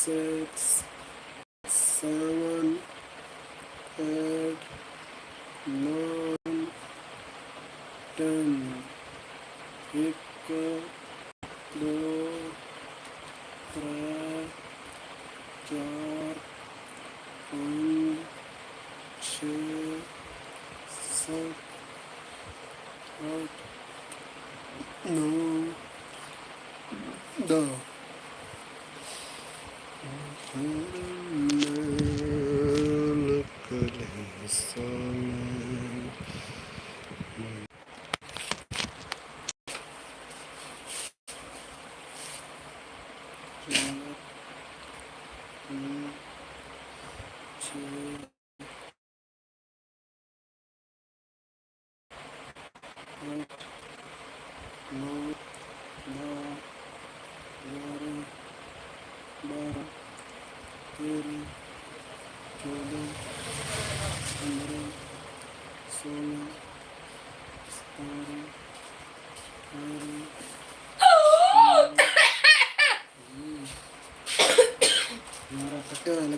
6 7 8 9 10 1 2 3 4 5 6 7 8 9 10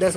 10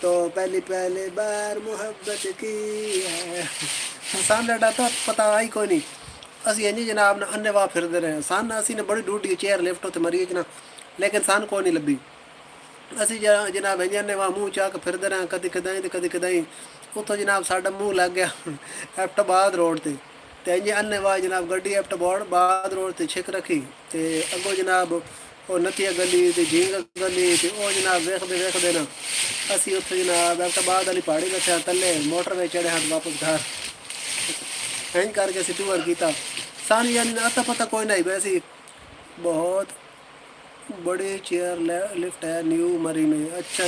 تو پہلی بار محبت کی ہے سان ڈاٹا تو پتہ آئی کوئی نہیں اسی انجی جناب نے انے واہ پھر دے رہے ہیں سان اسی نے بڑی ڈوٹی چیئر لفٹ ہوتے مری جنا لیکن سان کوئی نہیں لبھی اسی جناب انجی انے واہ منہ چاہ کے پھر دے رہے ہیں کدی کدائیں تے کدی کدائیں اتوں جناب ساڈا منہ لگ گیا ایفٹ بعد روڈ تے انجی انے واہ جناب گڈی ایفٹ بعد روڈ تے چھک رکھی تے اگوں جناب وہ نتیا گلی تے جھینگ گلی تے وہ جناب ویکھدے نا اسی اتوں جناب ایفٹ بعد والی پہاڑی بیٹھے تلے موٹر وے چڑھے ہاتھ واپس گھر اینج کر کے اسی ٹور کیتا سان یعنی اتا پتہ کوئی نہیں ویسی بہت بڑی چیئر لفٹ ہے نیو مری میں اچھا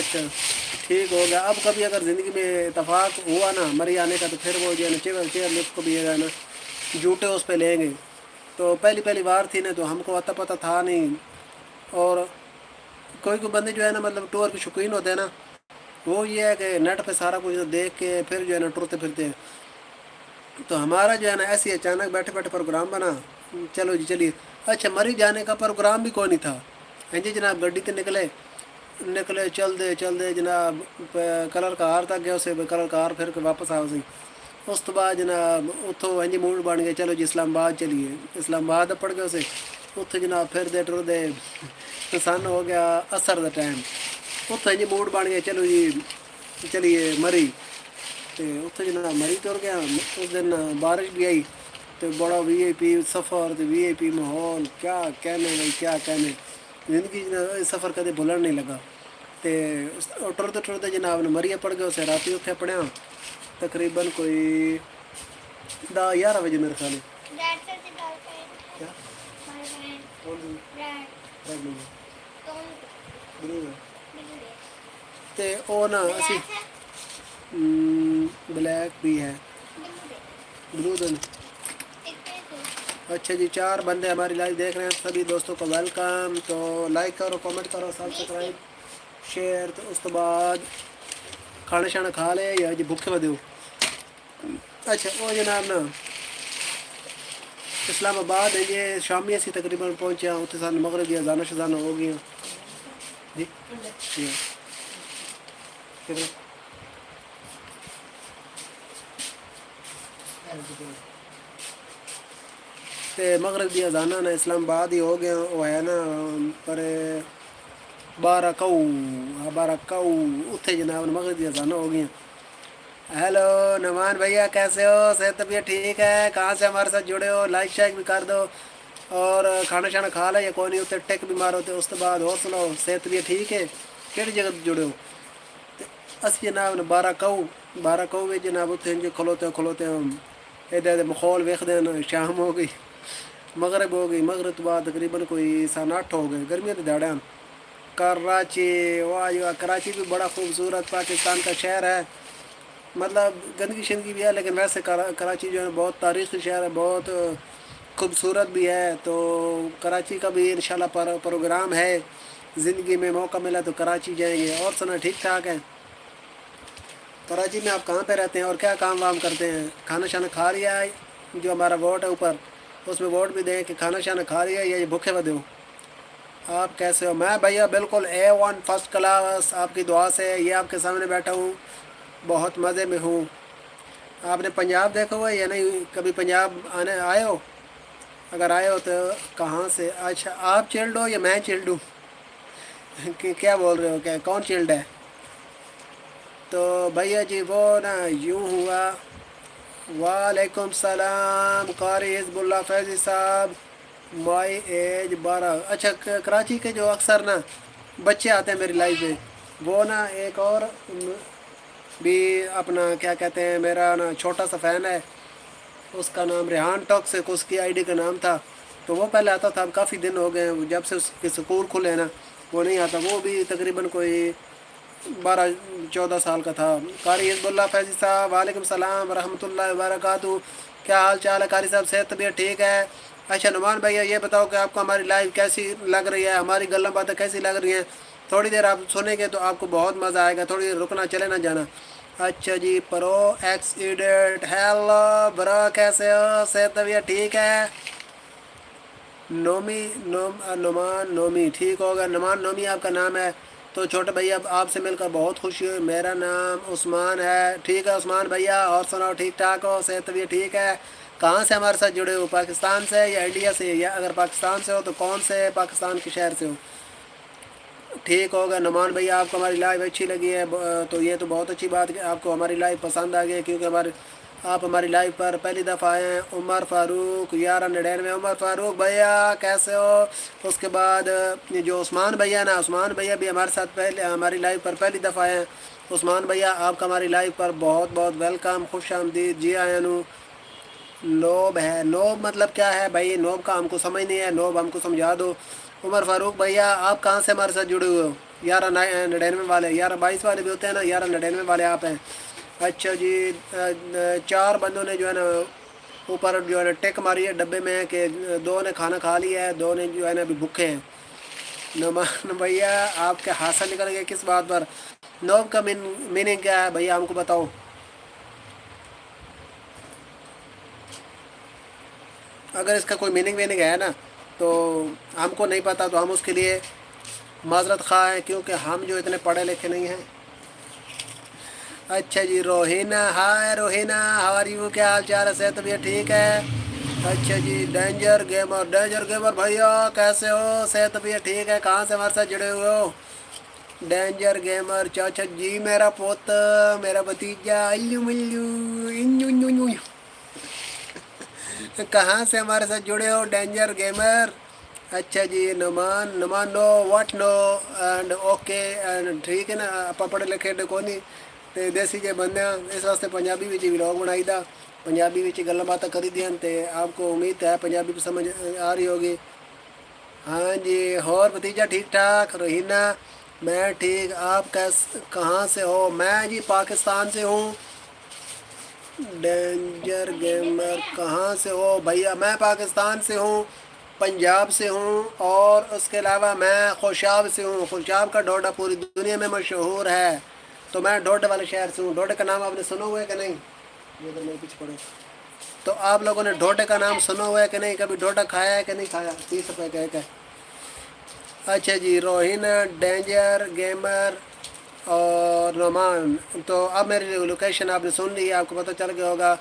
ٹھیک ہو گیا اب کبھی اگر زندگی میں اتفاق ہوا نا مری آنے کا تو پھر وہ جو ہے نا چیئر لفٹ کو بھی ہے نا جھوٹے اس پہ لیں گے تو پہلی بار تھی نا تو ہم کو اتا پتہ تھا نہیں اور کوئی بندے جو ہے نا مطلب ٹور کے شوقین ہوتے ہیں نا وہ یہ ہے کہ نیٹ پہ سارا کچھ دیکھ کے پھر جو ہے نا ٹرتے پھرتے ہیں تو ہمارا جو ہے نا ایسے اچانک بیٹھے پروگرام بنا چلو جی چلیے اچھا مری جانے کا پروگرام بھی کوئی نہیں تھا ہاں جی جناب گڈی تے نکلے چل دے جناب کلر کار تک گیا اسے کلر کار پھر کے واپس آؤ سی اس تو بعد جناب اتوں ہاں جی موڈ بن گیا چلو جی اسلام آباد چلیے اسلام آباد پڑ گئے اسے اتوں جناب پھر دے ٹر دے سن ہو گیا اثر دا ٹائم اتوں ہاں جی موڈ بن گیا چلو جی چلیے مری تو اتنے جناب مری تر گیا اس دن بارش بھی آئی تو بڑا وی آئی پی سفر تو وی آئی پی ماحول کیا کہنے بھائی کیا کہنے زندگی سفر کدے بھولن نہیں لگا تو ٹرتے جناب نے مری پڑ گیا اسے رات اتنے پڑھیا تقریباً کوئی 10-11 بجے میرے خیال تے او نا اسی بلیک بھی ہے بلو دن اچھا جی 4 بندے ہماری لائف دیکھ رہے ہیں سبھی دوستوں کو ویلکم تو لائک کرو کمنٹ کرو سبسکرائب شیئر تو اس تو بعد کھانا شانا کھا لے یا جی بھوکے میں دیو اچھا وہ جناب نا اسلام آباد ہے یہ شامی اسی تقریباً پہنچے ہیں اتنے سال مغرب یا زانہ شزانہ ہو گیا جی تے مغرب دی اذانہ نا اسلام آباد ہی ہو گیا وہ ہے نا پر 12 کو اتنے جناب مغرب دی اذانہ ہو گیا ہیلو نمان بھیا کیسے ہو صحت طبیعت ٹھیک ہے کہاں سے ہمارے ساتھ جڑے ہو لائک شائک بھی کر دو اور کھانا شانا کھا لے یا کوئی نہیں اتنے ٹیک بھی مارو تو اس کے بعد اور سناؤ صحت طبیعت ٹھیک ہے کہڑی جگہ جڑے ہو اسی جناب نے 12 کو بھی جناب اتنے کھلوتے ہم ادھر ماحول ویکھتے ہیں شام ہو گئی مغرب ہو گئی مغرب تو بعد تقریباً کوئی 8:30 ہو گئے گرمیاں کے دہاڑے کراچی واہ کراچی بھی بڑا خوبصورت پاکستان کا شہر ہے مطلب گندگی شندگی بھی ہے لیکن ویسے کراچی جو ہے بہت تاریخی شہر ہے بہت خوبصورت بھی ہے تو کراچی کا بھی انشاءاللہ پروگرام ہے زندگی میں موقع ملا تو کراچی جائیں گے اور سنا ٹھیک ٹھاک ہے کراچی میں آپ کہاں پہ رہتے ہیں اور کیا کام وام کرتے ہیں کھانا شانا کھا لیا ہے جو ہمارا ووٹ ہے اوپر اس میں ووٹ بھی دیں کہ کھانا شانا کھا لیا یا یہ بھوکے میں دو آپ کیسے ہو میں بھیا بالکل A1 فرسٹ کلاس آپ کی دعا سے یہ آپ کے سامنے بیٹھا ہوں بہت مزے میں ہوں آپ نے پنجاب دیکھا ہوا یا نہیں کبھی پنجاب آئے ہو اگر آئے ہو تو کہاں سے اچھا آپ چلڈ ہو یا میں چلڈ ہوں کیا بول رہے ہو کیا کون چلڈ ہے تو بھیا جی وہ نا یوں ہوا وعلیکم السلام قاری حزب اللہ فیضی صاحب مائی ایج 12 اچھا کراچی کے جو اکثر نا بچے آتے ہیں میری لائف میں وہ نا ایک اور بھی اپنا کیا کہتے ہیں میرا نا چھوٹا سا فین ہے اس کا نام ریحان ٹاکسک اس کی آئی ڈی کا نام تھا تو وہ پہلے آتا تھا اب کافی دن ہو گئے جب سے اس کے سکول کھلے نا وہ نہیں آتا وہ بھی تقریباً کوئی 12-14 سال کا تھا قاری حزب اللہ فیضی صاحب وعلیکم السلام ورحمۃ اللہ وبرکاتہ کیا حال چال ہے قاری صاحب صحت طبیعت ٹھیک ہے اچھا نعمان بھیا یہ بتاؤ کہ آپ کو ہماری لائف کیسی لگ رہی ہے ہماری گلیں باتیں کیسی لگ رہی ہیں تھوڑی دیر آپ سنیں گے تو آپ کو بہت مزہ آئے گا تھوڑی دیر رکنا چلے نہ جانا اچھا جی پرو ایکس ایڈٹ ہیلو برو کیسے ہو صحت طبیعت ٹھیک ہے نومان نومی ٹھیک ہوگا نعمان نومی آپ کا نام ہے تو چھوٹے بھیا آپ سے مل کر بہت خوشی ہوئی. میرا نام عثمان ہے. ٹھیک ہے عثمان بھیا، اور سناؤ ٹھیک ٹھاک ہو، صحت بھی ٹھیک ہے؟ کہاں سے ہمارے ساتھ جڑے ہو، پاکستان سے یا انڈیا سے؟ یا اگر پاکستان سے ہو تو کون سے پاکستان کے شہر سے ہو؟ ٹھیک ہوگا. نعمان بھیا آپ کو ہماری لائف اچھی لگی ہے، تو یہ تو بہت اچھی بات ہے کہ آپ کو ہماری لائف پسند آ گئی ہے، کیونکہ آپ ہماری لائف پر پہلی دفعہ آئے ہیں. عمر فاروق 1199. عمر فاروق بھیا کیسے ہو؟ اس کے بعد یہ جو عثمان بھیا نا، عثمان بھیا بھی ہمارے ساتھ ہماری لائف پر پہلی دفعہ آئے ہیں. عثمان بھیا آپ کا ہماری لائف پر بہت بہت ویلکم، خوش آمدید. جی آئین. نوب ہے. نوب مطلب کیا ہے بھائی؟ نوب کا ہم کو سمجھ نہیں ہے، نوب ہم کو سمجھا دو. عمر فاروق بھیا آپ کہاں سے ہمارے ساتھ جڑے ہوئے ہو؟ 1199 والے، 1122 والے بھی ہوتے ہیں نا، 1199 والے آپ ہیں. اچھا جی. 4 بندوں نے جو ہے نا اوپر جو ہے نا ٹیک ماری ہے ڈبے میں، کہ 2 نے کھانا کھا لیا ہے، 2 نے جو ہے نا ابھی بھوکے ہیں. نعمان بھیا آپ کے ہاتھ سے نکل گئے کس بات پر؟ نوب کا میننگ کیا ہے بھیا ہم کو بتاؤ. اگر اس کا کوئی میننگ ہے نا تو ہم کو نہیں پتہ، تو ہم اس کے لیے معذرت خواہ ہیں، کیونکہ ہم جو اتنے پڑھے لکھے نہیں ہیں. اچھا جی. روہینہ، ہائے روہینہ، ہاؤ آر یو؟ کیا حال چال ہے؟ صحت طبیعت ٹھیک ہے؟ اچھا جی. ڈینجر گیمر، ڈینجر گیمر بھیا کیسے ہو؟ صحت طبیعت ٹھیک ہے؟ کہاں سے ہمارے ساتھ جڑے ہوئے ہو؟ ڈینجر گیمر چاچا جی، میرا پوت، میرا بھتیجا الو ملو انجو. کہاں سے ہمارے ساتھ جڑے ہو ڈینجر گیمر؟ اچھا جی. Nauman no what no and okay and ٹھیک ہے نا. آپ پڑھے لکھے کونی تے دیسی کے بندے ہیں، اس واسطے پنجابی وچ ولاگ بنائی دا، پنجابی وچ گلاں باتاں کری دیاں، تے آپ کو امید ہے پنجابی بھی سمجھ آ رہی ہوگی. ہاں جی. اور بھتیجا ٹھیک ٹھاک؟ روہینہ میں ٹھیک. آپ کہاں سے ہو؟ میں جی پاکستان سے ہوں. ڈینجر گیمر کہاں سے ہو بھیا؟ میں پاکستان سے ہوں، پنجاب سے ہوں، اور اس کے علاوہ میں خوشاب سے ہوں. خوشاب کا ڈوڈا پوری دنیا میں مشہور ہے، تو میں ڈوڈے والے شہر سے ہوں. ڈوڈے کا نام آپ نے سنا ہوا ہے کہ نہیں؟ یہ تو نہیں کچھ پڑے. تو آپ لوگوں نے ڈوڈے کا نام سنا ہوا ہے کہ نہیں؟ کبھی ڈوڈا کھایا ہے کہ نہیں کھایا؟ 30 روپے کا ایک ہے. اچھا جی. روہین، ڈینجر گیمر اور نعمان، تو اب میری لوکیشن آپ نے سن لی ہے، آپ کو پتہ چل گیا ہوگا.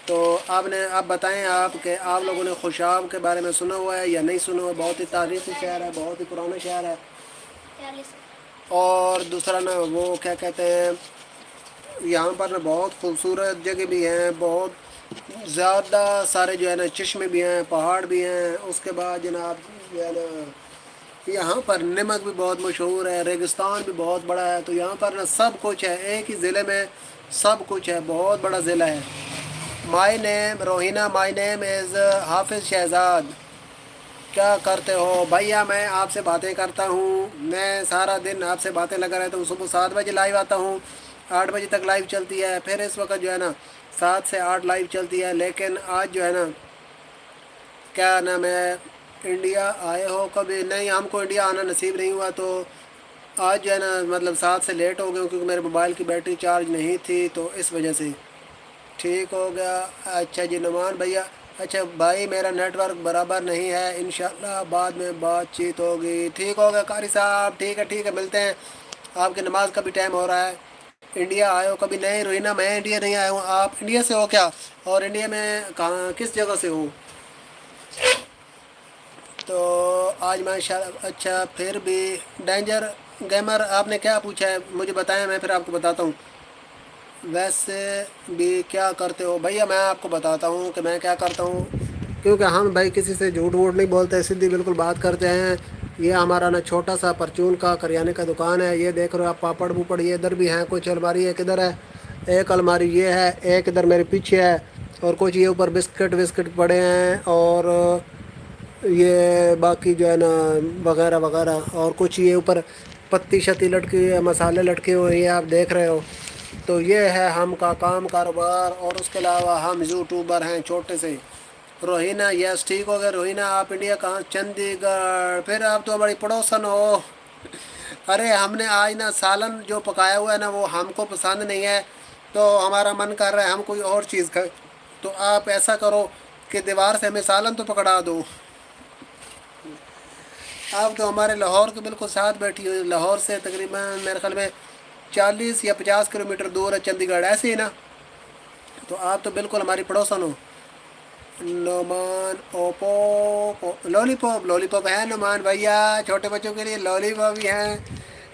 تو آپ بتائیں آپ کہ آپ لوگوں نے خوشاب کے بارے میں سنا ہوا ہے یا نہیں سنا ہوا؟ بہت ہی تاریخی شہر ہے، بہت ہی پرانا شہر ہے. اور دوسرا نا وہ کیا کہتے ہیں، یہاں پر نا بہت خوبصورت جگہ بھی ہیں، بہت زیادہ سارے جو ہے نا چشمے بھی ہیں، پہاڑ بھی ہیں. اس کے بعد جناب جو ہے نا یہاں پر نمک بھی بہت مشہور ہے، ریگستان بھی بہت بڑا ہے. تو یہاں پر نا سب کچھ ہے، ایک ہی ضلع میں سب کچھ ہے، بہت بڑا ضلع ہے. مائی نیم روہینہ، مائی نیم از حافظ شہزاد. کیا کرتے ہو بھیا؟ میں آپ سے باتیں کرتا ہوں، میں سارا دن آپ سے باتیں لگا رہتا ہوں. صبح 7 بجے لائیو آتا ہوں، 8 بجے تک لائیو چلتی ہے، پھر اس وقت جو ہے نا 7 سے 8 لائیو چلتی ہے. لیکن آج جو ہے نا کیا نام ہے، انڈیا آئے ہو کبھی؟ نہیں، ہم کو انڈیا آنا نصیب نہیں ہوا، تو آج جو ہے نا مطلب 7 سے لیٹ ہو گئے، کیونکہ میرے موبائل کی بیٹری چارج نہیں تھی، تو اس وجہ سے. ٹھیک ہو گیا. اچھا جی. نعمان بھیا اچھا بھائی میرا نیٹ ورک برابر نہیں ہے، انشاءاللہ بعد میں بات چیت ہوگی. ٹھیک ہو گیا قاری صاحب. ٹھیک ہے ٹھیک ہے، ملتے ہیں. آپ کی نماز کا بھی ٹائم ہو رہا ہے. انڈیا آئے ہو کبھی؟ نہیں روہینہ، میں انڈیا نہیں آیا ہوں. آپ انڈیا سے ہو کیا؟ اور انڈیا میں کہاں کس جگہ سے ہو؟ تو آج میں اچھا پھر بھی ڈینجر گیمر آپ نے کیا پوچھا ہے مجھے بتائیں، میں پھر آپ کو بتاتا ہوں. ویسے بھی کیا کرتے ہو بھیا؟ میں آپ کو بتاتا ہوں کہ میں کیا کرتا ہوں، کیونکہ ہم بھائی کسی سے جھوٹ ووٹ نہیں بولتے، سیدھی بالکل بات کرتے ہیں. یہ ہمارا نا چھوٹا سا پرچون کا کریانے کا دکان ہے. یہ دیکھ رہے ہو آپ پاپڑ ووپڑ، یہ ادھر بھی ہیں کچھ. الماری ایک ادھر ہے، ایک الماری یہ ہے، ایک ادھر میرے پیچھے ہے، اور کچھ یہ اوپر بسکٹ وسکٹ پڑے ہیں، اور یہ باقی جو ہے نا وغیرہ وغیرہ، اور کچھ یہ اوپر پتی شتی لٹکی ہوئی ہے، مسالے لٹکے ہوئے ہیں، آپ دیکھ رہے ہو. تو یہ ہے ہم کا کام کاروبار. اور اس کے علاوہ ہم یوٹیوبر ہیں چھوٹے سے. روہینہ یس ٹھیک ہو گیا. روہینہ آپ انڈیا کہاں؟ چندی گڑھ. پھر آپ تو بڑی پڑوسن ہو. ارے ہم نے آج نا سالن جو پکایا ہوا ہے نا وہ ہم کو پسند نہیں ہے، تو ہمارا من کر رہا ہے ہم کوئی اور چیز کھائیں. تو آپ ایسا کرو کہ دیوار سے ہمیں سالن تو پکڑا دو. آپ تو ہمارے لاہور کے بالکل ساتھ بیٹھی ہوئی، لاہور سے تقریباً میرے خیال میں 40 یا 50 کلومیٹر دور ہے چندی گڑھ، ایسے ہی نا؟ تو آپ تو بالکل ہماری پڑوسن ہو۔ نعمان اوپو لولی پاپ، لولی پاپ ہے نعمان بھیا، چھوٹے بچوں کے لیے لولی پاپ بھی ہیں۔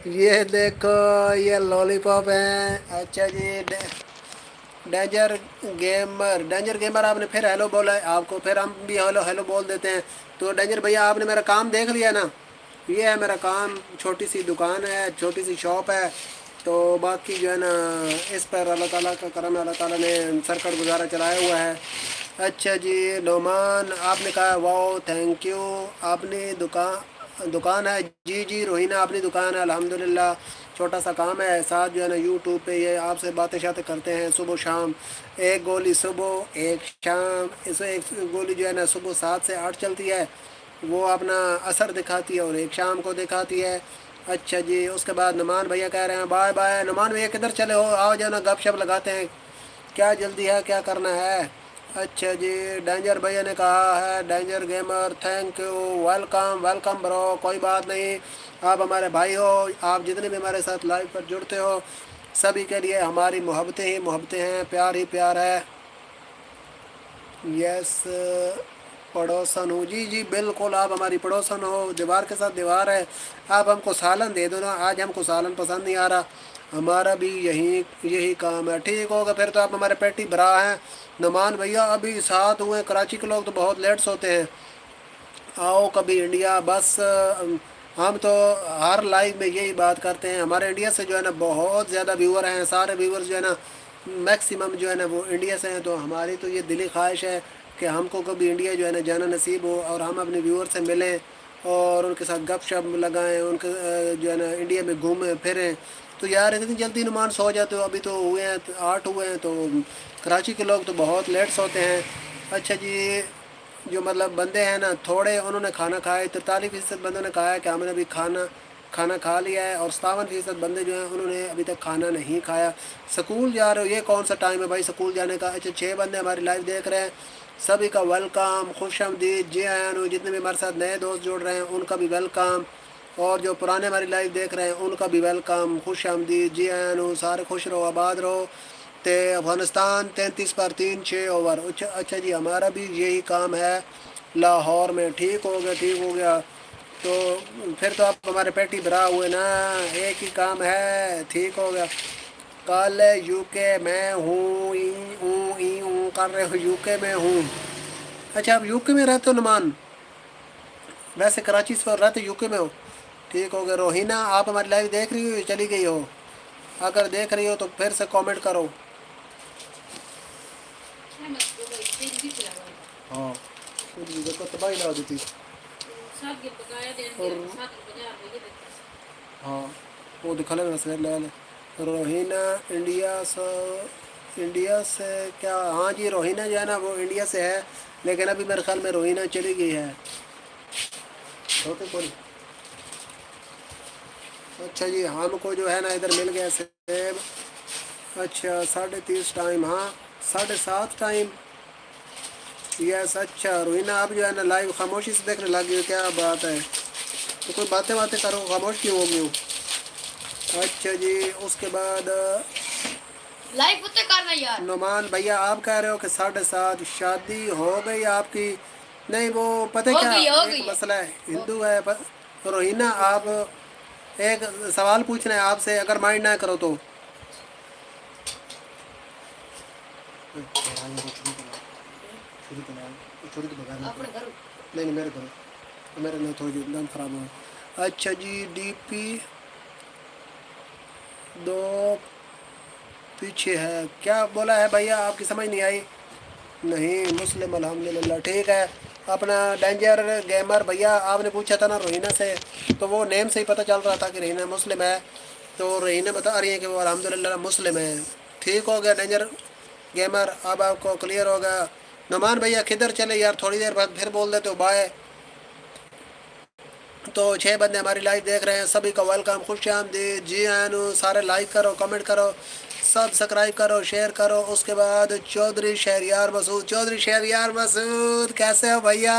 یہ دیکھو یہ لولی پاپ ہیں۔ اچھا جی، ڈینجر گیمر، ڈینجر گیمر آپ نے پھر ہیلو بولا ہے، آپ کو پھر ہم بھی ہیلو ہیلو بول دیتے ہیں۔ تو ڈینجر بھیا آپ نے میرا کام دیکھ لیا نا؟ یہ ہے میرا کام، چھوٹی سی دکان ہے، چھوٹی سی شاپ ہے۔ تو باقی جو ہے نا اس پر اللہ تعالیٰ کا کرم ہے، اللہ تعالیٰ نے سرکٹ گزارا چلایا ہوا ہے۔ اچھا جی نعمان آپ نے کہا واؤ تھینک یو، آپ نے دکان ہے؟ جی جی روہینہ اپنی دکان ہے الحمدللہ، چھوٹا سا کام ہے، ساتھ جو ہے نا یوٹیوب پہ یہ آپ سے باتیں شاتیں کرتے ہیں صبح و شام، ایک گولی صبح ایک شام، اس میں ایک گولی جو ہے نا صبح 7 سے 8 چلتی ہے، وہ اپنا اثر دکھاتی ہے، اور ایک شام کو دکھاتی ہے۔ اچھا جی، اس کے بعد نعمان بھیا کہہ رہے ہیں بائے بائے۔ نعمان بھیا کدھر چلے ہو؟ آؤ جو ہے نا گپ شپ لگاتے ہیں، کیا جلدی ہے، کیا کرنا ہے؟ اچھا جی، ڈینجر بھیا نے کہا ہے danger gamer thank you, welcome welcome برو، کوئی بات نہیں، آپ ہمارے بھائی ہو، آپ جتنے بھی ہمارے ساتھ لائیو پر جڑتے ہو سبھی کے لیے ہماری محبتیں ہی محبتیں ہیں، پیار ہی پیار ہے۔ یس پڑوسن ہو، جی جی بالکل آپ ہماری پڑوسن ہو، دیوار کے ساتھ دیوار ہے، آپ ہم کو سالن دے دو نا، آج ہم کو سالن پسند نہیں آ رہا، ہمارا بھی یہی کام ہے۔ ٹھیک ہوگا پھر تو آپ ہمارے پیٹی بھرا ہیں۔ نعمان بھیا ابھی 7 ہوئے، کراچی کے لوگ تو بہت لیٹ سوتے ہیں، آؤ کبھی انڈیا، بس ہم تو ہر لائیو میں یہی بات کرتے ہیں، ہمارے انڈیا سے جو ہے نا بہت زیادہ ویور ہیں، سارے ویورز جو ہے نا میکسیمم جو ہے نا وہ انڈیا سے ہیں، تو ہماری تو یہ دلی خواہش ہے کہ ہم کو کبھی انڈیا جو ہے نا جانا نصیب ہو، اور ہم اپنے ویور سے ملیں اور ان کے ساتھ گپ شپ لگائیں، ان کے جو ہے نا انڈیا میں گھومیں پھریں۔ تو یار اتنی جلدی نعمان سو جاتے ہو؟ ابھی تو ہوئے ہیں 8 ہوئے ہیں، تو کراچی کے لوگ تو بہت لیٹ سوتے ہیں۔ اچھا جی، جو مطلب بندے ہیں نا تھوڑے، انہوں نے کھانا کھایا ہے، 43% بندوں نے کہا ہے کہ ہم نے ابھی کھانا کھا لیا ہے، اور 57% بندے جو ہیں انہوں نے ابھی تک کھانا نہیں کھایا۔ سکول جا رہے ہو؟ یہ کون سا ٹائم ہے بھائی سکول جانے کا؟ اچھا 6 بندے ہماری لائف دیکھ رہے ہیں، سبھی کا ویلکم، خوش آمدید، جی آئین، جتنے بھی ہمارے ساتھ نئے دوست جڑ رہے ہیں ان کا بھی ویلکم، اور جو پرانے ہماری لائف دیکھ رہے ہیں ان کا بھی ویلکم، خوش آمدید، جی آئین، سارے خوش رہو آباد رہو۔ تے افغانستان 33 پر 3 6 اوور۔ اچھا جی، ہمارا بھی یہی کام ہے لاہور میں۔ ٹھیک ہو گیا ٹھیک ہو گیا، تو پھر تو آپ ہمارے پیٹی بھرا ہوئے نا، ایک ہی کام ہے، ٹھیک ہو گیا۔ کل یو کے میں ہوں، کر رہے ہو یو کے میں ہوں؟ اچھا آپ یو کے میں رہتے ہو نعمان؟ ویسے کراچی سے رہتے یو کے میں ہو؟ ٹھیک ہو گیا۔ روہینہ آپ ہماری لائف دیکھ رہی ہو یا چلی گئی ہو؟ اگر دیکھ رہی ہو تو پھر سے کامنٹ کرو۔ ہاں دیکھو تباہی لا دیتی، اور ہاں وہ دکھا لے ویسے لے لے۔ روہینہ انڈیا سے کیا؟ ہاں جی روہینہ جو ہے نا وہ انڈیا سے ہے، لیکن ابھی میرے خیال میں روہینہ چلی گئی ہے۔ اچھا جی، ہم کو جو ہے نا ادھر مل گیا سیب۔ اچھا 30:30 ٹائم، ہاں 7:30 ٹائم، یس۔ اچھا روہینہ آپ جو ہے نا لائیو خاموشی سے دیکھنے لگی ہو، کیا بات ہے؟ تو کوئی باتیں کرو، خاموش کیوں ہو گئی ہو؟ اچھا جی، اس کے بعد لائف ہوتے کرنا یار۔ نعمان بھیا آپ کہہ رہے ہو کہ 7:30 شادی ہو گئی آپ کی؟ نہیں وہ پتہ ہو کیا گئی ایک مسئلہ ہے، ہندو ہے روہینہ، آپ ایک سوال پوچھنا ہے آپ سے، اگر مائنڈ نہ کرو تو۔ نہیں میرے نہیں تھوڑی دم خراب ہو۔ اچھا جی، ڈی پی 2 پیچھے ہے، کیا بولا ہے بھیا؟ آپ کی سمجھ نہیں آئی؟ نہیں مسلم الحمدللہ، ٹھیک ہے۔ اپنا ڈینجر گیمر بھیا آپ نے پوچھا تھا نا روہینہ سے، تو وہ نیم سے ہی پتہ چل رہا تھا کہ روہینہ مسلم ہے، تو روہینہ بتا رہی ہے کہ وہ الحمدللہ مسلم ہے۔ ٹھیک ہو گیا ڈینجر گیمر، اب آپ کو کلیئر ہوگا۔ نعمان بھیا کدھر چلے یار؟ تھوڑی دیر بعد پھر بول دیتے ہو بائے۔ تو 6 بندے ہماری لائف دیکھ رہے ہیں، سبھی کا ویلکم، خوش آمدید، جی آئین، سارے لائک کرو، کمنٹ کرو، سبسکرائب کرو، شیئر کرو۔ اس کے بعد چودھری شہریار مسعود کیسے ہو بھیا؟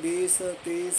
20, 30,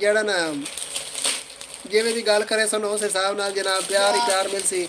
ਜਿਹੜਾ ਨਾ ਜਿਵੇਂ ਦੀ ਗੱਲ ਕਰੇ ਸਾਨੂੰ ਉਸ ਹਿਸਾਬ ਨਾਲ ਜਨਾਬ ਪਿਆਰ ਹੀ ਪਿਆਰ ਮਿਲਸੀ।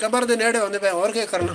ਕਬਰ ਦੇ ਨੇੜੇ ਹੁੰਦੇ ਪਏ ਹੋਰ ਕੀ ਕਰਨਾ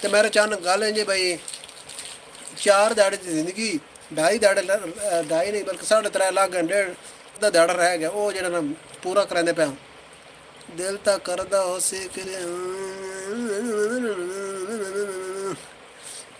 ਤੇ ਮੇਰੇ ਚਾਨ ਗੱਲ ਹੈ ਜੀ ਭਾਈ 4 ਦਿਹਾੜੇ ਦੀ ਜ਼ਿੰਦਗੀ 2.5 ਦਿਹਾੜੇ 2.5 ਨਹੀਂ ਬਲਕਿ 3.5 ਲੱਖ ਘੰਟੇ ਦਾ ਦਿਹਾੜਾ ਰਹਿ ਗਿਆ ਉਹ ਜਿਹੜਾ ਨਾ ਪੂਰਾ ਕਰਾਂਦੇ ਪਿਆ ਦਿਲ ਤਾਂ ਕਰਦਾ ਹੋ ਸੀ ਕਿ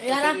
11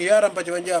11-55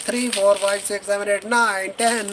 3 4 5 6 7 8 9 10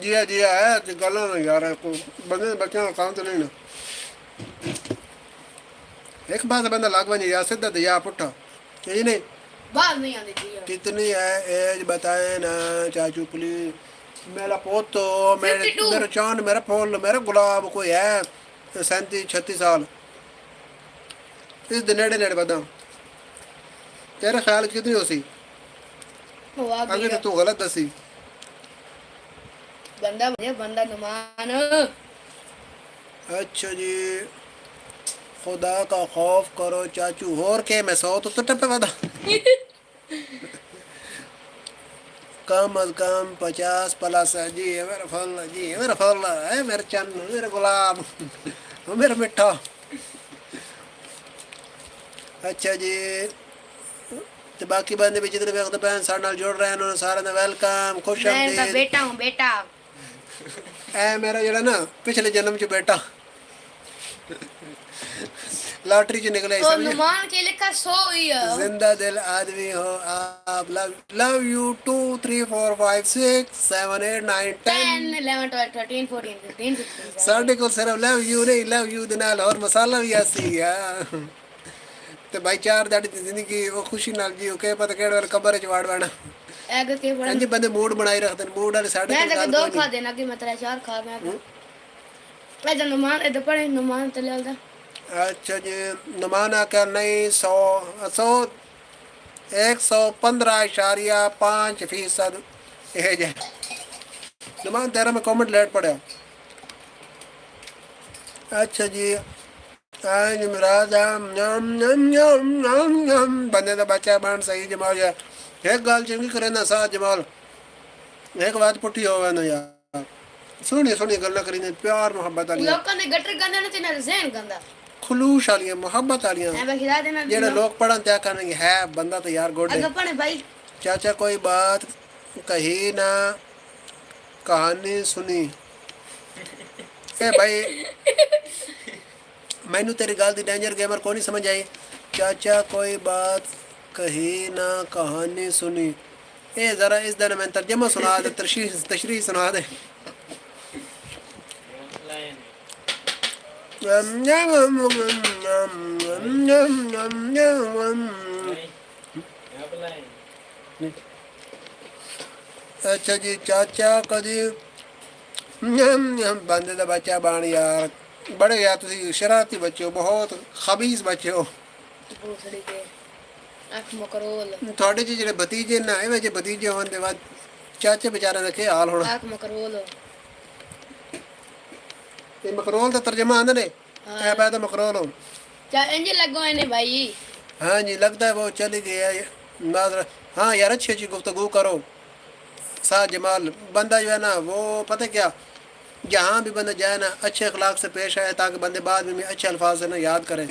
جی جی ہے گل نا یار بندے بچوں کا کام تو نہیں نا ایک بات بندہ لگ بنے یا سیدھا تو یا پٹھا یہی نہیں باہر نہیں آتی جی کتنی ہے ایج بتائیں نا چاچو پلیز میرا پوتو میرے 52 میرا چاند میرا پھول میرا گلاب کوئی ہے 37-36 سال اس دن نیڑے نیڑے بتا تیرے خیال کتنی ہو سی ہوا اگے گیا تو غلط دسی بندہ بھیا بندہ نمان اچھا جی خدا کا خوف کرو چاچو اور کے میں 100 تو ٹپے ودا کم از کم 50+ ہے جی میرا پھل جی میرا پھل ہے میرا چن میرا گلاب میرا مٹھا اچھا جی تو باقی بندے بھی جتنے وقت پہن سارے نال جڑ رہے ہیں انہوں نے سارے نے ویلکم خوش میں ان کا آمدید بیٹا ہوں بیٹا اے میرا جڑا نا پچھلے جنم چ بیٹا لاٹری چ نکلے اور سمجھے نمان کے لکھا 100 10 زندہ دل آدمی ہو آپ لو یو 2 3 4 5 6 7 8 9 10 11 12 13 14 15 16 ساڈے 17 کو صرف لو یو نہیں لو یو دے نال اور مسالہ بھی آسی ہے تے بھائی چار داڑی دی زندگی وہ خوشی نال جیو کہ پتہ کیڑے ویلے قبر چ واڑ وڑنا اگ کے پڑھن انج بندے موڈ بنائی رکھتے ہیں موڈ والے ساڈے میں کول تک گل 2 کوئی کھا نہیں دینا کہ میں 4 کھا میں ادھر نمان ادھر پڑھے نمان تے لدا اچھا جی نمان کیا نہیں 115.5% ایج ہے نمان تیرا میں کامنٹ لیٹ پڑیا اچھا جی بندے دا بچہ بن صحیح جمال ہے ایک گل چنگی کرے نا سا جمال ایک بات پٹھی ہوے نا یار سونی سونی گلاں کری پیار محبت والیاں لوکاں دے گٹر گندا تے نہ ذہن گندا خلوص والیاں محبت والیاں میں بخدا دینا جڑے لوگ پڑھن تے آکھن گے ہے بندہ تو یار گوڈے اگ پڑھے بھائی چاچا کوئی بات کہی نہ کہانی سنی اے بھائی مینوں تیری گل دی ڈینجر گیمر کو نہیں سمجھ آئی چاچا کوئی بات کہی نہ کہانی سنی اے ذرا اس دن میں ترجمہ سنا دے تشریح سنا دے اچھا جی چاچا کدی بندے دا بچہ بن یار بڑے یار تسی شرارتی بچے ہو بہت خبیث بچے ہو بوسڑی کے اکھ مکرول تھوڑے جی جڑے بتیجے نہ آئے وجہ بتیجے ہون دے بعد چاچے بیچارے دا کیا حال ہونا اکھ مکرول یہ مکرول دا ترجمہ آندے نے اے پیدا مکرول ہو چا انج لگو نے بھائی ہاں جی لگتا ہے وہ چلی گئی ہے ہاں یار اچھی اچھی گفتگو کرو سا جمال بندہ جو ہے نا وہ پتہ کیا جہاں بھی بندہ جائے نا اچھے اخلاق سے پیش آئے تاکہ بندے بعد میں اچھے الفاظ سے نا یاد کریں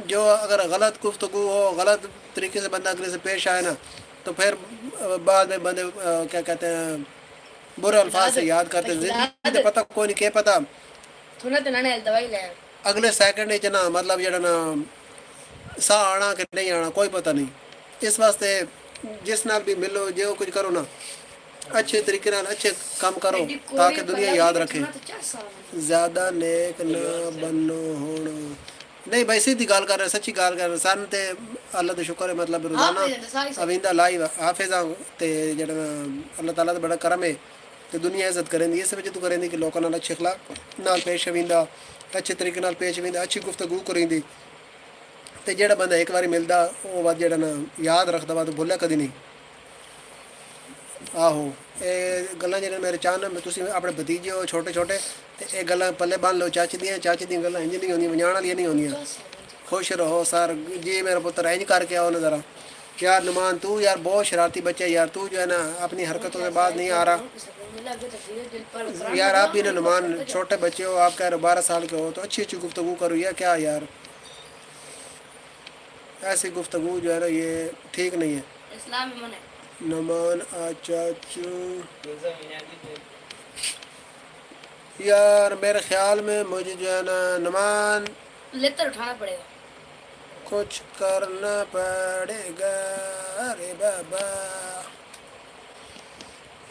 جو اگر غلط گفتگو ہو غلط طریقے سے بندہ اگلے سے پیش آئے نا تو پھر بعد میں بندے کیا کہتے ہیں برے الفاظ سے یاد کرتے ہیں زندگی تو پتہ کوئی نہیں کہ پتہ سنا تے نانے دوائی لے اگلے سیکنڈ چ نا مطلب جڑا نا سا آنا کہ نہیں آنا کوئی پتہ نہیں اس واسطے جس نال بھی ملو جو کچھ کرو نا اچھے طریقے نال اچھے کام کرو تاکہ دنیا یاد رکھے زیادہ نیک نہ بنو ہونا نہیں بھائی سیدھی گال کر رہے سچی گال کر رہے سن تے اللہ دا شکر ہے مطلب روزانہ اویندا لائیو حافظاں تے جڑا اللہ تعالیٰ دا بڑا کرم ہے تے دنیا عزت کریں دی اس وجہ تو کریں دی کہ لوکاں نال اچھے اخلاق نال پیش اویندا اچھے طریقے نال پیش اویندا اچھی گفتگو کریں دی تے جڑا بندہ ایک باری ملدا وہ بات جڑا نا یاد رکھدا وا تو بھولا کدی نہیں آہو اے گلاں جڑے میرے چاہن تسی اپنے بھتیجے ہو چھوٹے چھوٹے تے اے گلاں پلے بن لو چاچی دیاں گلاں انج نہیں ہوندیاں ونجاڑ والیاں نہیں ہوندیاں خوش رہو سر جی میرا پتر انج کر کے آؤ نا ذرا یار نمان تو یار بہت شرارتی بچہ یار تو جو ہے نا اپنی حرکتوں سے باز نہیں آ رہا یار آپ بھی نا نمان چھوٹے بچے ہو آپ کہہ رہے 12 سال کے ہو تو اچھی اچھی گفتگو کرو یا کیا یار ایسی گفتگو جو ہے نا یہ ٹھیک نہیں ہے اسلام میں منع نمان چاچو یار میرے خیال میں مجھے جو ہے نا نمان لیتر اٹھانا پڑے گا کچھ کرنا پڑے گا ارے بابا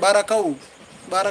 12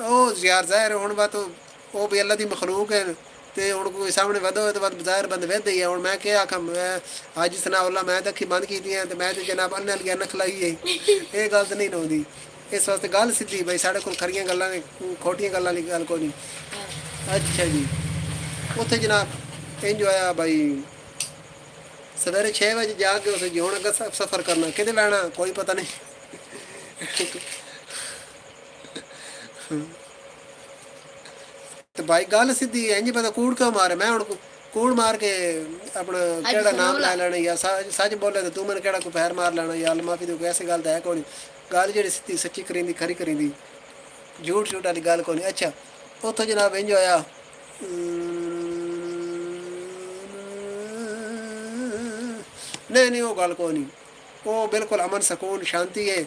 ਉਹ ਯਾਰ ਜ਼ਾਹਿਰ ਹੁਣ ਬਾਤ ਉਹ ਵੀ ਅੱਲਾ ਦੀ ਮਖਲੂਕ ਹੈ ਤੇ ਹੁਣ ਕੋਈ ਸਾਹਮਣੇ ਵਧੋ ਤੇ ਬਾਅਦ ਜ਼ਾਹਿਰ ਬੰਦ ਵਧ ਹੀ ਹੈ ਹੁਣ ਮੈਂ ਕਿਹਾ ਆਖਾਂ ਮੈਂ ਹਾਜੀ ਸਨਾਉੱਲਾ ਮੈਂ ਤਾਂ ਅੱਖੀ ਬੰਦ ਕੀਤੀਆਂ ਤੇ ਮੈਂ ਤੇ ਜਨਾਬ ਅੰਨੇ ਵਾਲੀ ਨਖ ਲਾਈ ਹੈ ਇਹ ਗੱਲ ਤਾਂ ਨਹੀਂ ਲਾਉਂਦੀ ਇਸ ਵਾਸਤੇ ਗੱਲ ਸਿੱਧੀ ਬਈ ਸਾਡੇ ਕੋਲ ਖਰੀਆਂ ਗੱਲਾਂ ਨੇ ਖੋਟੀਆਂ ਗੱਲਾਂ ਦੀ ਗੱਲ ਕੋਈ ਨਹੀਂ ਅੱਛਾ ਜੀ ਉੱਥੇ ਜਨਾਬ ਇੰਜ ਹੋਇਆ ਬਈ ਸਵੇਰੇ 6 ਵਜੇ ਜਾ ਕੇ ਉਸੇ ਹੁਣ ਅੱਗੇ ਸਫ਼ਰ ਕਰਨਾ ਕਿਤੇ ਲੈਣਾ ਕੋਈ ਪਤਾ ਨਹੀਂ ਤੇ ਭਾਈ ਗੱਲ ਸਿੱਧੀ ਇੰਜ ਪਤਾ ਕੂੜ ਕਿਉਂ ਮਾਰੇ ਮੈਂ ਹੁਣ ਕੂੜ ਮਾਰ ਕੇ ਆਪਣਾ ਕਿਹੜਾ ਨਾਮ ਲੈ ਲੈਣਾ ਜਾਂ ਸੱਚ ਬੋਲੇ ਤੇ ਤੂੰ ਮੈਨੂੰ ਕਿਹੜਾ ਕੋਈ ਪੈਰ ਮਾਰ ਲੈਣਾ ਜਾਂ ਮਾਫੀ ਤੂੰ ਐਸੀ ਗੱਲ ਤਾਂ ਹੈ ਕੋਈ ਗੱਲ ਜਿਹੜੀ ਸਿੱਧੀ ਸੱਚੀ ਕਰੀਂਦੀ ਖਰੀ ਕਰੀਂਦੀ ਝੂਠ ਝੂਠ ਵਾਲੀ ਗੱਲ ਕੋਈ ਨਹੀਂ ਅੱਛਾ ਉੱਥੋਂ ਜਨਾਬ ਇੰਜ ਹੋਇਆ ਨਹੀਂ ਨਹੀਂ ਉਹ ਗੱਲ ਕੋਈ ਨਹੀਂ ਉਹ ਬਿਲਕੁਲ ਅਮਨ ਸਕੂਨ ਸ਼ਾਂਤੀ ਹੈ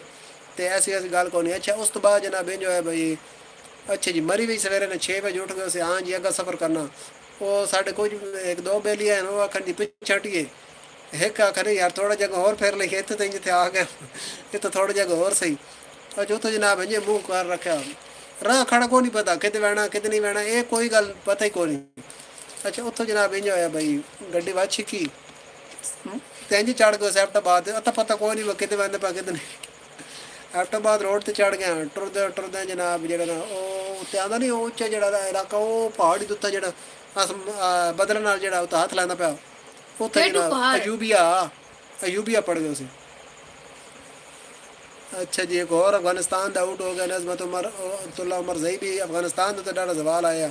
ਤੇ ਐਸੀ ਐਸੀ ਗੱਲ ਕੋਈ ਨਹੀਂ ਅੱਛਾ ਉਸ ਤੋਂ ਬਾਅਦ ਜਨਾਬ ਇੰਜ ਹੋਇਆ ਬਈ ਅੱਛਾ ਜੀ ਮਰੀ ਵੀ ਸਵੇਰੇ ਨੇ 6 ਵਜੇ ਉੱਠ ਗਏ ਸੀ ਹਾਂ ਜੀ ਅੱਗਾ ਸਫ਼ਰ ਕਰਨਾ ਉਹ ਸਾਡੇ ਕੁਝ ਇੱਕ ਦੋ ਬੇਲੀ ਹਨ ਉਹ ਆਖਣ ਦੀ ਪਿੱਛੇ ਇੱਕ ਆਖਰ ਯਾਰ ਥੋੜਾ ਜਗ੍ਹਾ ਹੋਰ ਫਿਰ ਲਈ ਇੱਥੇ ਤਾਂ ਜਿੱਥੇ ਆ ਗਿਆ ਇੱਥੇ ਥੋੜਾ ਜਗ੍ਹਾ ਹੋਰ ਸਹੀ ਅੱਛਾ ਉੱਥੋਂ ਜਨਾਬ ਇੰਜ ਮੂੰਹ ਕਰ ਰੱਖਿਆ ਰਾਹ ਖੜਾ ਕੋ ਨਹੀਂ ਪਤਾ ਕਿਤੇ ਬਹਿਣਾ ਕਿਤੇ ਨਹੀਂ ਬਹਿਣਾ ਇਹ ਕੋਈ ਗੱਲ ਪਤਾ ਹੀ ਕੋਈ ਨਹੀਂ ਅੱਛਾ ਉੱਥੋਂ ਜਨਾਬ ਇੰਜ ਹੋਇਆ ਬਈ ਗੱਡੀ ਵੱਧ ਛਿੱਕੀ ਤੇ ਇੰਜ ਚੜ੍ਹ ਗਏ ਸੈਫਟਾਬਾਦ ਅੱਤਾ ਪਤਾ ਕੋਈ ਨਹੀਂ ਕਿਤੇ ਬੰਦੇ ਪਾ ਕਿਤੇ ਨਹੀਂ ਐਫਟਾਬਾਦ ਰੋਡ ਤੇ ਚੜ੍ਹ ਗਿਆ ਟੁਰਦੇ ਟੁਰਦੇ ਜਨਾਬ ਜਿਹੜਾ ਨਾ ਉਹ ਤੇ ਆਉਂਦਾ ਨਹੀਂ ਉਹ ਉੱਚਾ ਜਿਹੜਾ ਇਲਾਕਾ ਉਹ ਪਹਾੜੀ ਦੇ ਉੱਤੇ ਜਿਹੜਾ ਬਦਲਣ ਨਾਲ ਜਿਹੜਾ ਉਹ ਹੱਥ ਲਾਉਂਦਾ ਪਿਆ ਉੱਥੇ ਜਿਹੜਾ ਅਯੂਬੀਆ ਪੜ ਗਏ ਸੀ ਅੱਛਾ ਜੀ ਇੱਕ ਹੋਰ ਅਫਗਾਨਿਸਤਾਨ ਦਾ ਆਊਟ ਹੋ ਗਿਆ ਨਜ਼ਮਤ ਉਮਰ ਜ਼ਈ ਵੀ ਅਫਗਾਨਿਸਤਾਨ ਤੋਂ ਤੁਹਾਡਾ ਸਵਾਲ ਆਇਆ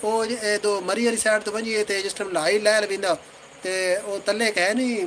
ਉਹ ਦੋ ਮਰੀ ਵਾਲੀ ਸਾਈਡ ਤੋਂ ਵੰਜੀਏ ਤੇ ਜਿਸ ਟਾਈਮ ਲਾਈ ਲੈ ਲਵਿੰਦਾ ਤੇ ਉਹ ਤੱਲੇ ਕਹਿ ਨਹੀਂ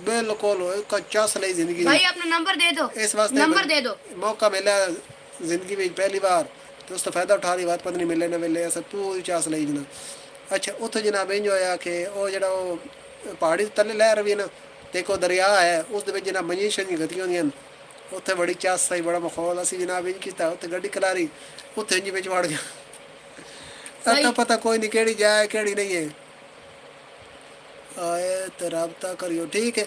ਬਿਲਕੁਲ ਇੱਕ ਚਸ ਲਈ ਜ਼ਿੰਦਗੀ ਭਾਈ ਆਪਣਾ ਨੰਬਰ ਦੇ ਦਿਓ ਇਸ ਵਾਸਤੇ ਨੰਬਰ ਦੇ ਦਿਓ ਮੌਕਾ ਮਿਲਿਆ ਜ਼ਿੰਦਗੀ ਵਿੱਚ ਪਹਿਲੀ ਵਾਰ ਤੇ ਉਸ ਤੋਂ ਫਾਇਦਾ ਉਠਾ ਲਈ ਬਾਤ ਪਤਾ ਨਹੀਂ ਮਿਲੇ ਨਾ ਮਿਲੇ ਅਸਾਂ ਪੂਰੀ ਚਸ ਲਈ ਜਨਾ ਅੱਛਾ ਉੱਥੇ ਜਨਾਬ ਇੰਜ ਹੋਇਆ ਕਿ ਉਹ ਜਿਹੜਾ ਉਹ ਪਹਾੜੀ ਤੱਲੇ ਲੈ ਰਵੀ ਨਾ ਤੇ ਕੋ ਦਰਿਆ ਹੈ ਉਸ ਦੇ ਵਿੱਚ ਜਨਾਬ ਮਨੀਸ਼ਾਂ ਦੀਆਂ ਗਤੀਆਂ ਹੁੰਦੀਆਂ ਉੱਥੇ ਬੜੀ ਚਸ ਆਈ ਬੜਾ ਮਾਹੌਲ ਅਸੀਂ ਜਨਾਬ ਇੰਜ ਕੀਤਾ ਉੱਥੇ ਗੱਡੀ ਖਲਾਰੀ ਉੱਥੇ ਇੰਜ ਵਿੱਚ ਵੜ ਗਿਆ ਤਾਂ ਪਤਾ ਕੋਈ ਨਹੀਂ ਕਿਹੜੀ ਜਾਏ ਕਿਹੜੀ ਨਹੀਂ ਹੈ ਆਏ ਤੇ ਰਾਬਤਾ ਕਰਿਓ ਠੀਕ ਹੈ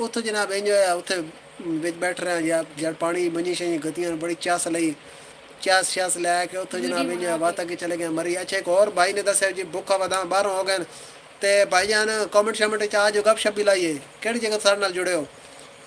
ਉੱਥੇ ਜਨਾਬ ਇੰਜ ਹੋਇਆ ਉੱਥੇ ਵਿੱਚ ਬੈਠ ਰਹੇ ਜਾਂ ਜਦ ਪਾਣੀ ਮੰਜੀ ਸ਼ਈ ਗਤੀਆਂ ਬੜੀ ਚਾਸ ਲਈ ਚਾਸ ਲੈ ਕੇ ਉੱਥੇ ਜਨਾਬ ਇੰਜ ਬਾਤਾਂ ਕੇ ਚਲੇ ਗਏ ਮਰੀ ਅੱਛਾ ਇੱਕ ਹੋਰ ਭਾਈ ਨੇ ਦੱਸਿਆ ਜੀ ਭੁੱਖਾ ਵਦਾਂ ਬਾਹਰ ਹੋ ਗਏ ਤੇ ਭਾਈ ਜਾਨ ਕਮੈਂਟ ਸ਼ਮੈਂਟ ਚ ਆ ਜੋ ਗੱਪਸ਼ਪ ਵੀ ਲਾਈਏ ਕਿਹੜੀ ਜਗ੍ਹਾ ਸਾਡੇ ਨਾਲ ਜੁੜੇ ਹੋ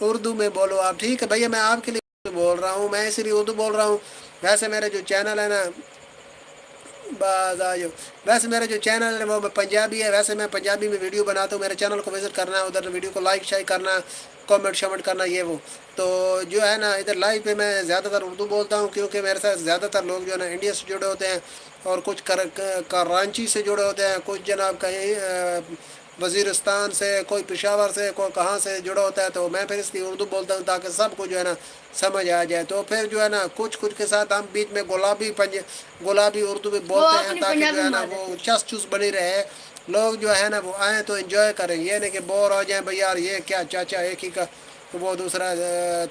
اردو میں بولو آپ، ٹھیک ہے بھیا، میں آپ کے لیے اردو بول رہا ہوں، میں اسی لیے اردو بول رہا ہوں۔ ویسے میرے جو چینل ہے نا، باز آ جاؤ، ویسے میرا جو چینل ہے وہ پنجابی ہے، ویسے میں پنجابی میں ویڈیو بناتا ہوں، میرے چینل کو وزٹ کرنا ہے، ادھر ویڈیو کو لائک شائک کرنا، کامنٹ شامنٹ کرنا، یہ وہ تو جو ہے نا ادھر لائف پہ میں زیادہ تر اردو بولتا ہوں، کیونکہ میرے ساتھ زیادہ تر لوگ جو ہے نا انڈیا سے جڑے ہوتے ہیں، اور کچھ کرانچی سے جڑے ہوتے ہیں، کچھ جناب کہیں وزیرستان سے، کوئی پشاور سے، کوئی کہاں سے جڑا ہوتا ہے، تو میں پھر اس لیے اردو بولتا ہوں تاکہ سب کو جو ہے نا سمجھ آ جائے۔ تو پھر جو ہے نا کچھ کے ساتھ ہم بیچ میں گلابی اردو بھی وہ بولتے ہیں، اپنی تاکہ جو پنجابی ہے نا مار وہ دیتے چس چوس بنی رہے، لوگ جو ہے نا وہ آئیں تو انجوائے کریں، یہ نہیں کہ بور ہو جائیں بھائی یار یہ کیا چاچا ایک ہی کا وہ دوسرا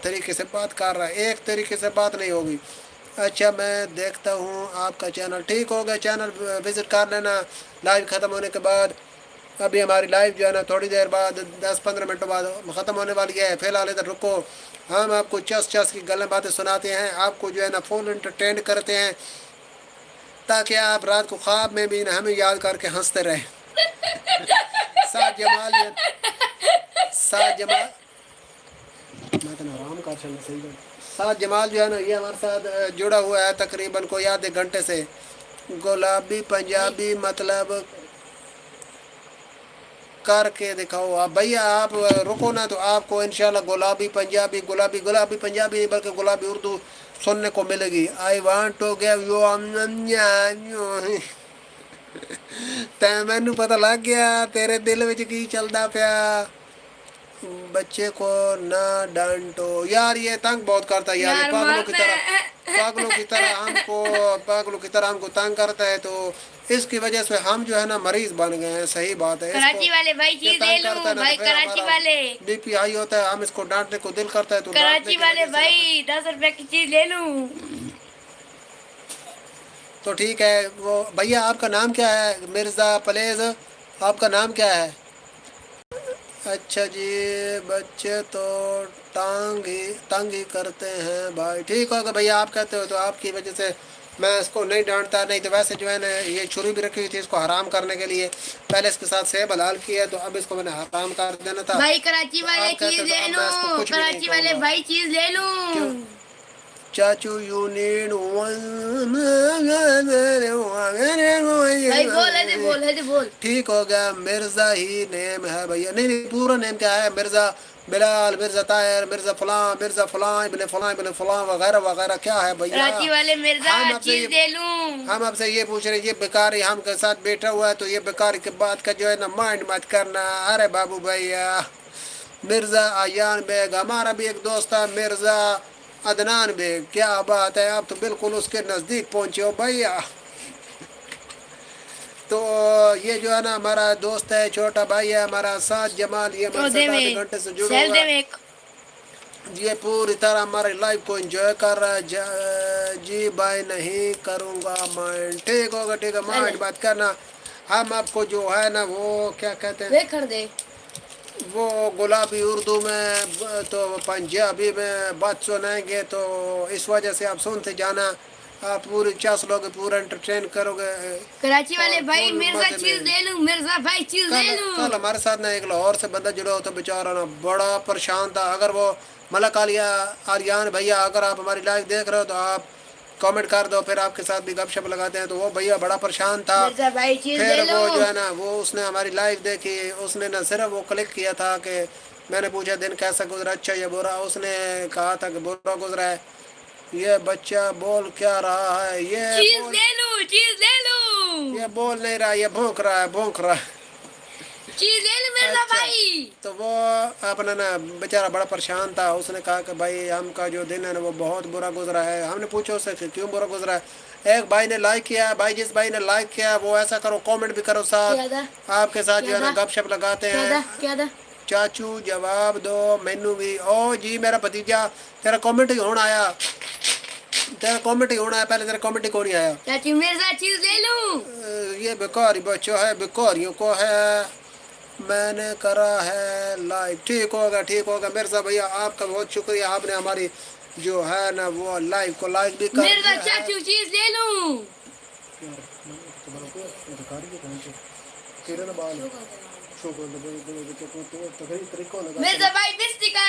طریقے سے بات کر رہا ہے، ایک طریقے سے بات نہیں ہوگی۔ اچھا میں دیکھتا ہوں آپ کا چینل، ٹھیک ہو گیا، چینل وزٹ کر لینا لائیو ختم ہونے کے بعد۔ ابھی ہماری لائف جو ہے نا تھوڑی دیر بعد 10-15 منٹ بعد ختم ہونے والی ہے، فی الحال ادھر رکو، ہم آپ کو چس کی گلیں باتیں سناتے ہیں، آپ کو جو ہے نا فون انٹرٹین کرتے ہیں، تاکہ آپ رات کو خواب میں بھی ہمیں یاد کر کے ہنستے رہیں۔ ساتھ جمال ساتھ جمال میں تو آرام کر چلنا صحیح ہے۔ ساتھ جمال جو ہے نا یہ ہمارے ساتھ جڑا ہوا ہے تقریباً کوئی آدھے گھنٹے سے۔ گلابی پنجابی مطلب کر کے دکھاؤ آپ بھیا، آپ رکو نا تو آپ کو انشاءاللہ گلابی پنجابی گلابی پنجابی نہیں بلکہ گلابی اردو سننے کو ملے گی۔ I want to give you مینو پتہ لگ گیا تیرے دل وچ کی چلدا پیا۔ بچے کو نہ ڈانٹو یار، یہ تنگ بہت کرتا ہے یار، یہ یار پاگلوں کی مارتا طرح ہے۔ پاگلوں کی طرح ہم کو تنگ کرتا ہے، تو اس کی وجہ سے ہم جو ہے نا مریض بن گئے ہیں۔ صحیح بات ہے، اس کو کراچی والے بھائی یہ چیز لے تنگ کرتا لوں، ہے نا تو بھائی پھر کراچی ہمارا والے، بی پی ہائی ہوتا ہے، ہم اس کو ڈانٹنے کو دل کرتا ہے تو ڈانٹنے کراچی کی والے وجہ سے بھائی 10 روپے کی چیز لے لوں۔ تو ٹھیک ہے۔ وہ بھیا آپ کا نام کیا ہے؟ مرزا پلیز آپ کا نام کیا ہے؟ اچھا جی، بچے تو تنگ ہی کرتے ہیں بھائی، ٹھیک ہوگا بھیا، آپ کہتے ہو تو آپ کی وجہ سے میں اس کو نہیں ڈانٹتا، نہیں تو ویسے جو ہے نا یہ چھری بھی رکھی ہوئی تھی اس کو حرام کرنے کے لیے، پہلے اس کے ساتھ سیب حلال کیا تو اب اس کو میں نے حرام کر دینا تھا، بھائی کراچی تو والے آپ کہتے چیز ہو تو لے اب میں اس کو لوں، کچھ بھی نہیں کراچی کہوں والے گا۔ بھائی چیز لے لوں۔ کیوں چاچو یو نیڈ بھائی بول ہے بول ہے بول۔ ٹھیک ہو گیا، مرزا ہی نیم ہے بھیا، نہیں پورا نیم کیا ہے؟ مرزا بلال، مرزا طاہر، مرزا فلاں ابن فلاں وغیرہ وغیرہ، کیا ہے بھیا؟ کراچی والے مرزا چیز لے لوں۔ ہم آپ سے یہ پوچھ رہے ہیں، یہ بیکاری ہم کے ساتھ بیٹھا ہوا ہے تو یہ بیکاری کی بات کا جو ہے نا مائنڈ مت کرنا۔ ارے بابو بھیا، مرزا ایان بیگ ہمارا بھی ایک دوست ہے، مرزا عدنان بیگ، کیا بات ہے، آپ تو بالکل اس کے نزدیک پہنچے ہو بھیا۔ تو یہ جو ہے نا ہمارا دوست ہے، چھوٹا بھائی ہے ہمارا، ساتھ جمال، یہ ہمارے چودے ساتھ میں آدھے گھنٹے سے جڑا سیل ہوا دے ہے، میں یہ پوری طرح ہماری لائف کو انجوائے کر رہا ہے۔ جی بھائی نہیں کروں گا مائنڈ، ٹھیک ہوگا، ٹھیک ہے، مائنڈ بات کرنا۔ ہم آپ کو جو ہے نا وہ کیا کہتے ہیں، دیکھ کر دے۔ وہ گلابی اردو میں تو پنجابی میں بات سنائیں گے، تو اس وجہ سے آپ سنتے جانا، آپ پوری 50 لوگ پورا انٹرٹین کرو گے کراچی والے اور بھائی فل مرزا مزے میں۔ چیز لے لوں، مرزا بھائی چیز لے کل لوں۔ ہمارے ساتھ نا ایک لاہور سے بندہ جڑا ہو تو بیچارہ نا بڑا پریشان تھا، اگر وہ ملک آریان بھیا اگر آپ ہماری لائف دیکھ رہے ہو تو آپ کامنٹ کر دو، پھر آپ کے ساتھ بھی گپ شپ لگاتے ہیں، تو وہ بھیا بڑا پریشان تھا، مرزا بھائی چیز پھر لے وہ لوں۔ جو ہے نا وہ اس نے ہماری لائف دیکھی، اس نے نہ صرف وہ کلک کیا تھا کہ میں نے پوچھا دن کیسا گزرا، اچھا یا برا، اس نے کہا تھا کہ برا گزرا ہے۔ یہ بچہ بول کیا رہا ہے؟ چیز لے لوں، چیز لے لوں، یہ بول نہیں رہا، یہ بھونک رہا ہے۔ چیز لے لوں مرزا اچھا، بھائی۔ تو وہ اپنا نا بیچارہ بڑا پریشان تھا، اس نے کہا کہ بھائی ہم کا جو دن ہے نا وہ بہت برا گزرا ہے۔ ہم نے پوچھا اس سے کہ کیوں برا گزرا ہے؟ ایک بھائی نے لائک کیا، بھائی جس بھائی نے لائک کیا وہ ایسا کرو کامنٹ بھی کرو ساتھ، کیا دا آپ کے ساتھ جو کیا ہے نا دا گپ شپ لگاتے کیا ہیں۔ دا کیا دا چاچو جواب دو مینو بھی، او جی میرا بھتیجا، تیرا کامنٹ ہی ہونا آیا، پہلے تیرا کامنٹ ہی کون نہیں آیا۔ چاچو مرزا چیز لے لوں۔ یہ بیکاری بچہ ہے، بیکاریوں کو ہے، میں نے کرا ہے لائک، ٹھیک ہوگا مرزا بھیا، آپ کا بہت شکریہ، آپ نے ہماری جو ہے نا وہ لائف کو لائک بھی کر مرزا دیا ہے۔ چاچو چیز لے لوں۔ مرزا بھائی بستی کر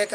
1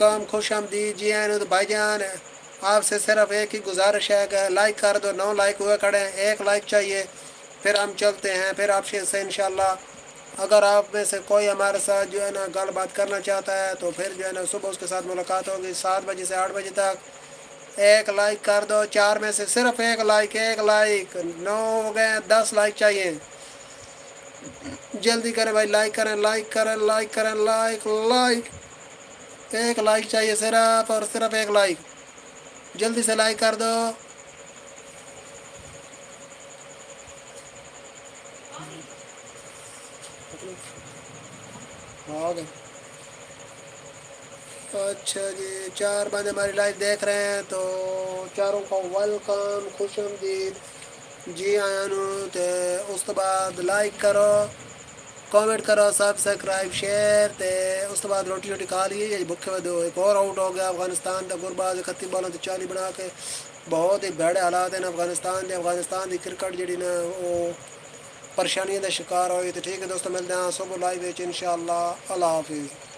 ویلکم خوش آمدید جی آئین تو بھائی جان آپ سے صرف ایک ہی گزارش ہے کہ لائک کر دو 9 لائک ہوئے کھڑے ہیں 1 لائک چاہیے پھر ہم چلتے ہیں پھر آپ سے انشاءاللہ اگر آپ میں سے کوئی ہمارے ساتھ جو ہے نا گل بات کرنا چاہتا ہے تو پھر جو ہے نا صبح اس کے ساتھ ملاقات ہوگی 7 بجے سے 8 بجے تک 1 لائک کر دو 4 میں سے صرف 1 لائک 1 لائک 9 ہو گئے 10 لائک چاہیے جلدی کریں بھائی لائک کریں لائک کریں لائک کریں لائک لائک 1 لائک چاہیے صرف اور صرف 1 لائک جلدی سے لائک کر دو ہو گئے اچھا جی 4 بندے ہماری لائف دیکھ رہے ہیں تو چاروں کو ویلکم خوش آمدید جی آیانو تے اس تو بعد لائک کرو کامنٹ کرو سبسکرائب شیئر تے اس تو بعد روٹی کھا لیے یہ بھوکے ہوئے دو ایک اور آؤٹ ہو گیا افغانستان کا گرباز 31 بالوں تے 40 بنا کے بہت ہی بھڑے حالات ہیں افغانستان دی کرکٹ جڑی نا وہ پریشانیاں کا شکار ہوئی تو ٹھیک ہے دوستوں ملتے ہیں صبح لائیو ان شاء اللہ اللہ حافظ